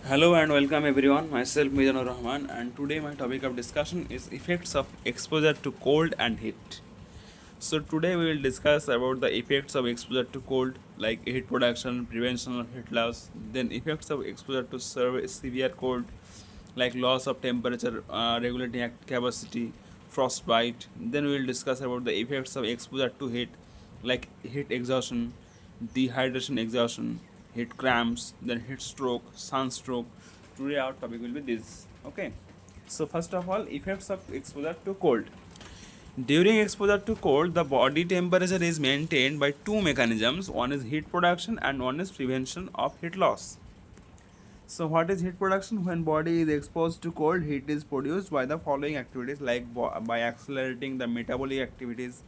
Hello and welcome everyone. Myself Mijanur Rahaman, and today my topic of discussion is effects of exposure to cold and heat. So today we will discuss about the effects of exposure to cold, like heat production, prevention of heat loss, then effects of exposure to severe cold, like loss of temperature regulating capacity, frostbite. Then we will discuss about the effects of exposure to heat, like heat exhaustion, dehydration exhaustion, heat cramps, then heat stroke, sunstroke. Today our topic will be this. Okay. So first of all, effects of exposure to cold. During exposure to cold, the body temperature is maintained by two mechanisms. One is heat production and one is prevention of heat loss. So what is heat production? When body is exposed to cold, heat is produced by the following activities, like by accelerating the metabolic activities.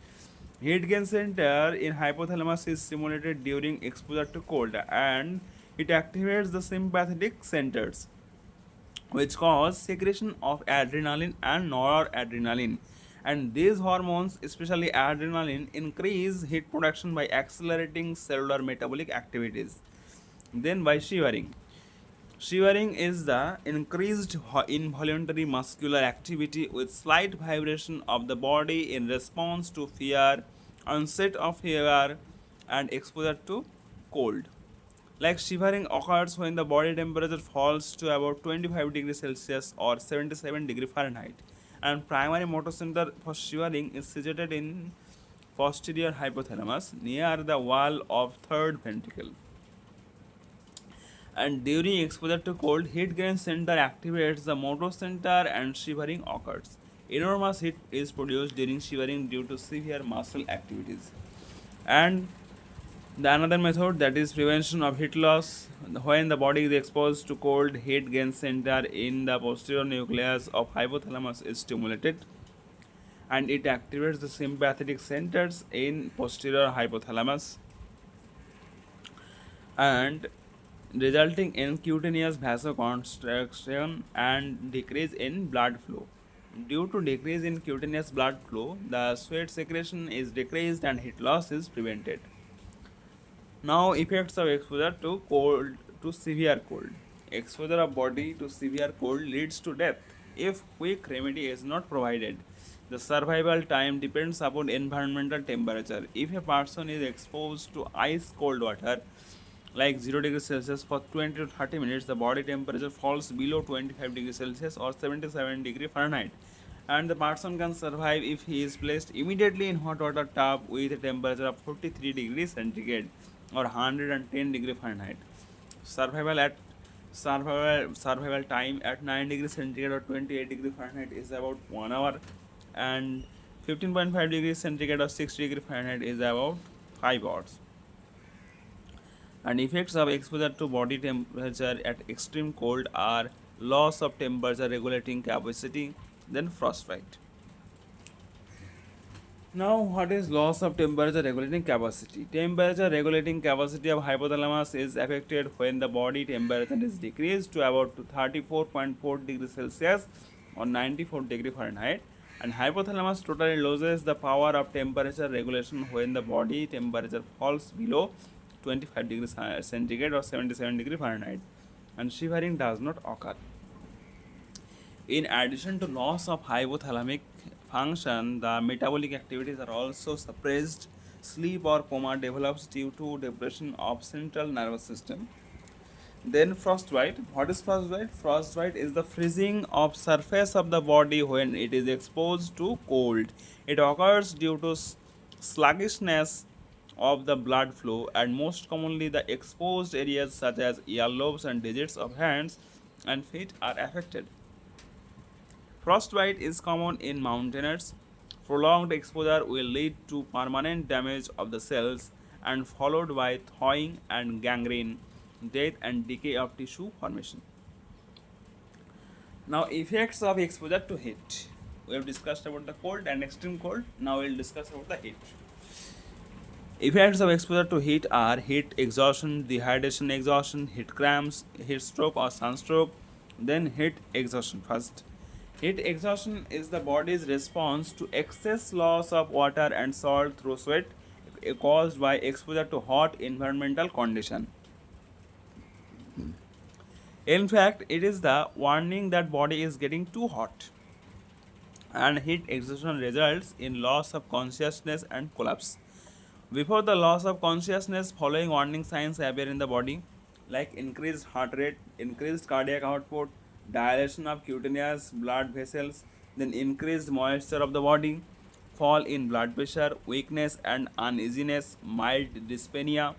Heat gain center in hypothalamus is stimulated during exposure to cold, and it activates the sympathetic centers, which cause secretion of adrenaline and noradrenaline. And these hormones, especially adrenaline, increase heat production by accelerating cellular metabolic activities. Then by shivering. Shivering is the increased involuntary muscular activity with slight vibration of the body in response to fear, onset of fever, and exposure to cold. Like shivering occurs when the body temperature falls to about 25 degrees Celsius or 77 degrees Fahrenheit. And primary motor center for shivering is situated in posterior hypothalamus near the wall of third ventricle. And during exposure to cold, heat gain center activates the motor center and shivering occurs. Enormous heat is produced during shivering due to severe muscle activities. And the another method, that is prevention of heat loss. When the body is exposed to cold, heat gain center in the posterior nucleus of hypothalamus is stimulated, and it activates the sympathetic centers in posterior hypothalamus, and resulting in cutaneous vasoconstriction and decrease in blood flow. Due to decrease in cutaneous blood flow, the sweat secretion is decreased and heat loss is prevented. Now, effects of exposure to cold, to severe cold. Exposure of body to severe cold leads to death if quick remedy is not provided. The survival time depends upon environmental temperature. If a person is exposed to ice cold water, like 0 degrees Celsius for 20 to 30 minutes, the body temperature falls below 25 degrees Celsius or 77 degrees Fahrenheit, and the person can survive if he is placed immediately in hot water tub with a temperature of 43 degrees centigrade or 110 degrees Fahrenheit. Survival at survival time at 9 degrees centigrade or 28 degrees Fahrenheit is about 1 hour, and 15.5 degrees centigrade or 6 degrees Fahrenheit is about 5 hours. And effects of exposure to body temperature at extreme cold are loss of temperature regulating capacity, then frostbite. Now, what is loss of temperature regulating capacity? Temperature regulating capacity of hypothalamus is affected when the body temperature is decreased to about 34.4 degrees Celsius or 94 degrees Fahrenheit, and hypothalamus totally loses the power of temperature regulation when the body temperature falls below 25 degrees centigrade or 77 degrees Fahrenheit, and shivering does not occur. In addition to loss of hypothalamic function, the metabolic activities are also suppressed. Sleep or coma develops due to depression of central nervous system. Then frostbite. What is frostbite? Frostbite is the freezing of surface of the body when it is exposed to cold. It occurs due to sluggishness of the blood flow, and most commonly the exposed areas such as earlobes and digits of hands and feet are affected. Frostbite is common in mountaineers. Prolonged exposure will lead to permanent damage of the cells and followed by thawing and gangrene, death and decay of tissue formation. Now, effects of exposure to heat. We have discussed about the cold and extreme cold. Now we will discuss about the heat. Effects of exposure to heat are heat exhaustion, dehydration exhaustion, heat cramps, heat stroke or sunstroke. Then heat exhaustion first. Heat exhaustion is the body's response to excess loss of water and salt through sweat caused by exposure to hot environmental condition. In fact, it is the warning that body is getting too hot, and heat exhaustion results in loss of consciousness and collapse. Before the loss of consciousness, following warning signs appear in the body, like increased heart rate, increased cardiac output, dilation of cutaneous blood vessels, then increased moisture of the body, fall in blood pressure, weakness and uneasiness, mild dyspnea,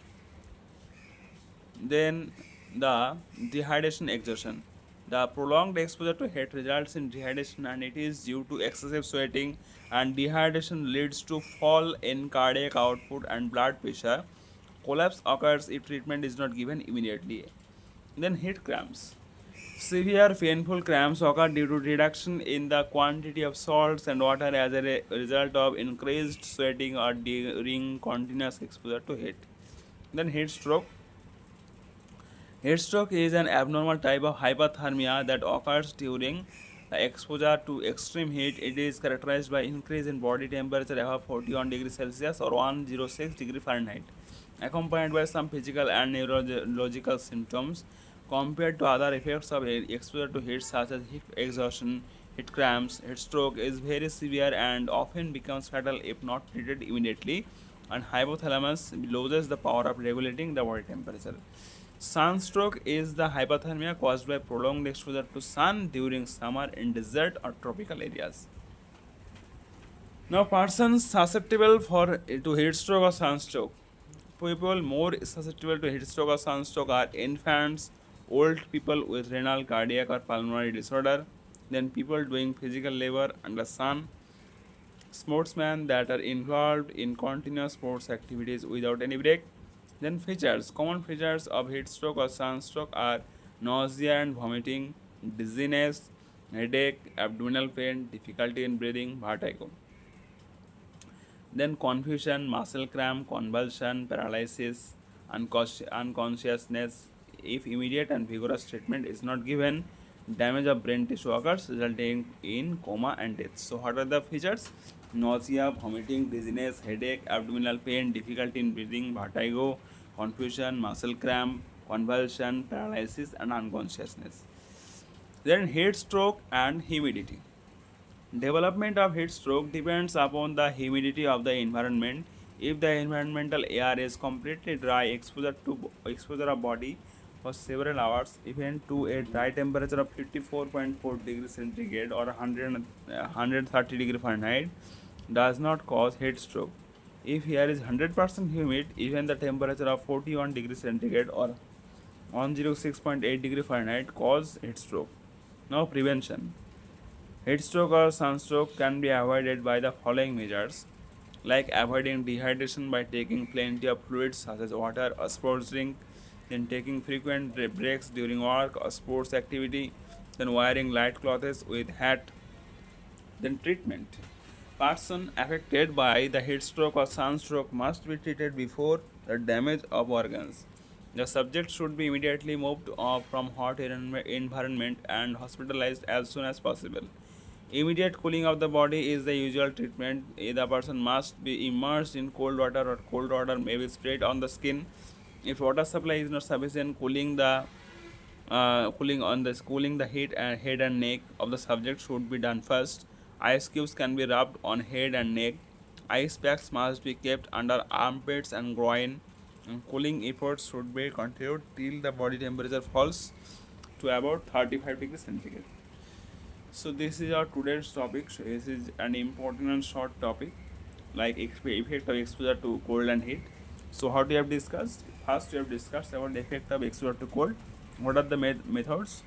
then the dehydration exhaustion. The prolonged exposure to heat results in dehydration, and it is due to excessive sweating, and dehydration leads to fall in cardiac output and blood pressure. Collapse occurs if treatment is not given immediately. Then heat cramps. Severe painful cramps occur due to reduction in the quantity of salts and water as a result of increased sweating or during continuous exposure to heat. Then heat stroke. Heat stroke is an abnormal type of hypothermia that occurs during the exposure to extreme heat. It is characterized by increase in body temperature above 41 degrees Celsius or 106 degree Fahrenheit, accompanied by some physical and neurological symptoms. Compared to other effects of exposure to heat, such as heat exhaustion, heat cramps, heat stroke is very severe and often becomes fatal if not treated immediately, and hypothalamus loses the power of regulating the body temperature. Sunstroke is the hypothermia caused by prolonged exposure to sun during summer in desert or tropical areas. Now, persons susceptible to heat stroke or sunstroke. People more susceptible to heat stroke or sunstroke are infants, old people with renal, cardiac, or pulmonary disorder, then people doing physical labor under sun, sportsmen that are involved in continuous sports activities without any break. Then features. Common features of heat stroke or sunstroke are nausea and vomiting, dizziness, headache, abdominal pain, difficulty in breathing, vertigo. Then confusion, muscle cramp, convulsion, paralysis, unconsciousness. If immediate and vigorous treatment is not given, damage of brain tissue occurs, resulting in coma and death. So, what are the features? Nausea, vomiting, dizziness, headache, abdominal pain, difficulty in breathing, vertigo, confusion, muscle cramp, convulsion, paralysis, and unconsciousness. Then heat stroke and humidity. Development of heat stroke depends upon the humidity of the environment. If the environmental air is completely dry, exposure of body for several hours, even to a dry temperature of 54.4 degrees centigrade or 130 degree Fahrenheit, does not cause heat stroke. If air is 100% humid, even the temperature of 41 degrees centigrade or 106.8 degree Fahrenheit cause heat stroke. Now, prevention. Heat stroke or sunstroke can be avoided by the following measures, like avoiding dehydration by taking plenty of fluids such as water or sports drink, then taking frequent breaks during work or sports activity, then wearing light clothes with hat. Then treatment. Person affected by the heat stroke or sunstroke must be treated before the damage of organs. The subject should be immediately moved from hot environment and hospitalized as soon as possible. Immediate cooling of the body is the usual treatment. The person must be immersed in cold water, or cold water may be sprayed on the skin. If water supply is not sufficient, cooling the head and neck of the subject should be done first. Ice cubes can be rubbed on head and neck. Ice packs must be kept under armpits and groin. And cooling efforts should be continued till the body temperature falls to about 35 degrees centigrade. So this is our today's topic. So this is an important and short topic, like effect of exposure to cold and heat. So how do you have discussed? First, we have discussed about the effect of exposure to cold. What are the methods?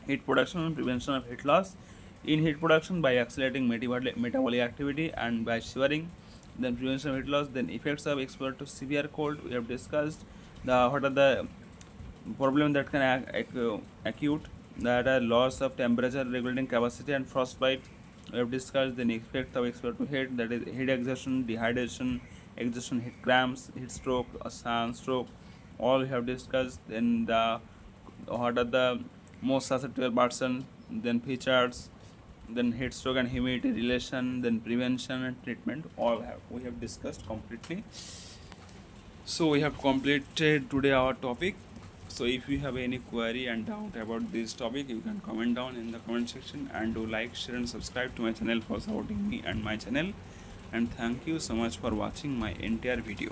Heat production and prevention of heat loss. In heat production, by accelerating metabolic activity and by shivering. Then prevention of heat loss. Then effects of exposure to severe cold. We have discussed what are the problems that can acute, that are loss of temperature regulating capacity and frostbite. We have discussed the effect of exposure to heat, that is heat exhaustion, dehydration, exhaustion, heat cramps, heat stroke, sunstroke. All we have discussed. Then what are the most susceptible person, then features, then heat stroke and humidity relation, then prevention and treatment. All we have discussed completely. So we have completed today our topic. So if you have any query and doubt about this topic, you can comment down in the comment section, and do like, share and subscribe to my channel for supporting me and my channel. And thank you so much for watching my entire video.